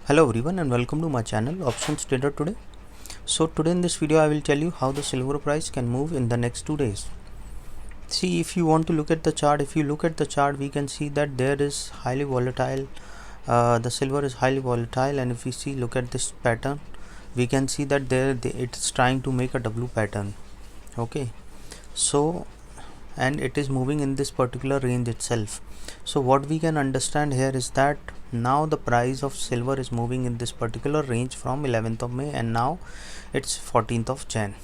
Hello everyone and welcome to my channel Options Trader today. So today in this video I will tell you how the silver price can move in the next 2 days. See, if you want to look at the chart, we can see that there is highly volatile. The silver is highly volatile, and if we look at this pattern, we can see that it's trying to make a W pattern. Okay, so and it is moving in this particular range itself. So what we can understand here is that now the price of silver is moving in this particular range from 11th of May and now it's 14th of Jan.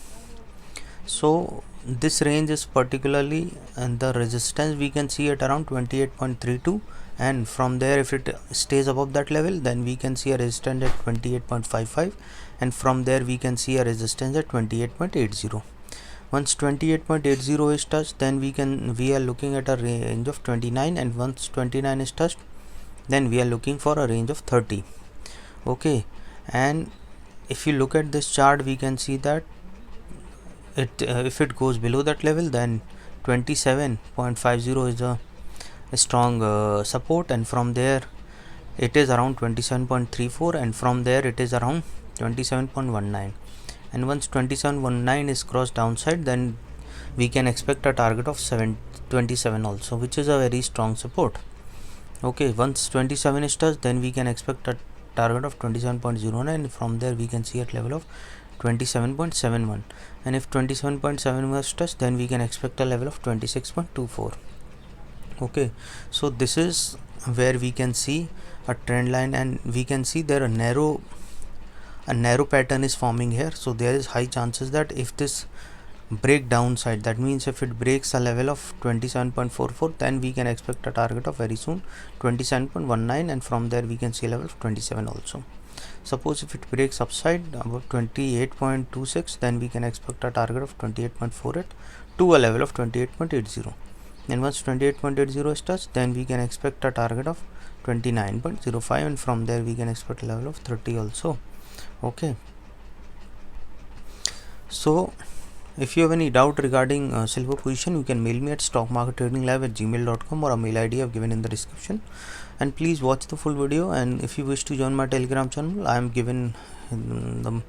So this range is particularly, and the resistance we can see at around 28.32, and from there if it stays above that level then we can see a resistance at 28.55, and from there we can see a resistance at 28.80. Once 28.80 is touched, then we are looking at a range of 29, and once 29 is touched, then we are looking for a range of 30. Okay, and if you look at this chart, we can see that if it goes below that level, then 27.50 is a strong support, and from there it is around 27.34, and from there it is around 27.19. and once 27.19 is crossed downside, then we can expect a target of 27 also, which is a very strong support. Okay, once 27 is touched, then we can expect a target of 27.09. From there we can see at level of 27.71, and if 27.7 was touched, then we can expect a level of 26.24. okay, so this is where we can see a trend line, and we can see there a narrow pattern is forming here. So there is high chances that if this break downside, that means if it breaks a level of 27.44, then we can expect a target of very soon 27.19, and from there we can see a level of 27 also. Suppose if it breaks upside above 28.26, then we can expect a target of 28.48 to a level of 28.80, and once 28.80 is touched, then we can expect a target of 29.05, and from there we can expect a level of 30 also. Okay, so if you have any doubt regarding silver position, you can mail me at stockmarkettradinglive@gmail.com, or a mail ID I have given in the description. And please watch the full video, and if you wish to join my Telegram channel, I am given the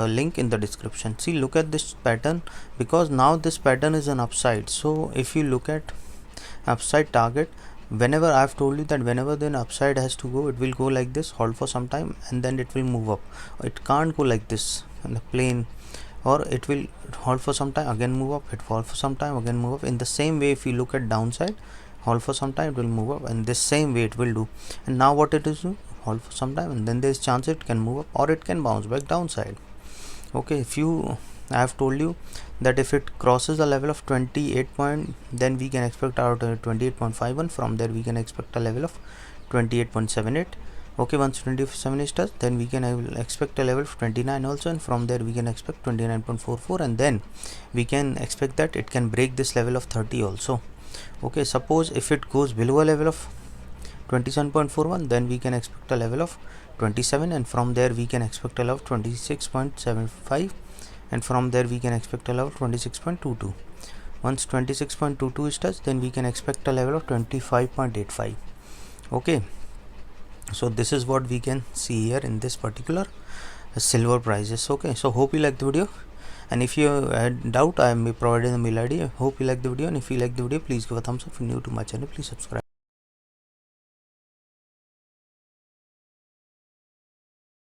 link in the description. See, look at this pattern, because now this pattern is an upside. So if you look at upside target, whenever I've told you that whenever the upside has to go, it will go like this, hold for some time, and then it will move up. It can't go like this in the plane, or it will hold for some time, again move up, it fall for some time, again move up. In the same way, if you look at downside, hold for some time, it will move up, and this same way it will do. And now what it is do, hold for some time, and then there is chance it can move up, or it can bounce back downside. Okay, I have told you that if it crosses the level of 28 point, then we can expect out 28.51. From there we can expect a level of 28.78. okay, once 27 is touched, then we can expect a level of 29 also, and from there we can expect 29.44, and then we can expect that it can break this level of 30 also. Okay, suppose if it goes below a level of 27.41, then we can expect a level of 27, and from there we can expect a level of 26.75, and from there we can expect a level of 26.22. once 26.22 is touched, then we can expect a level of 25.85. okay, so this is what we can see here in this particular silver prices. Okay, so hope you like the video, and if you had doubt, I am providing the mail ID. I hope you like the video, and if you like the video, please give a thumbs up. If you're new to my channel, please subscribe.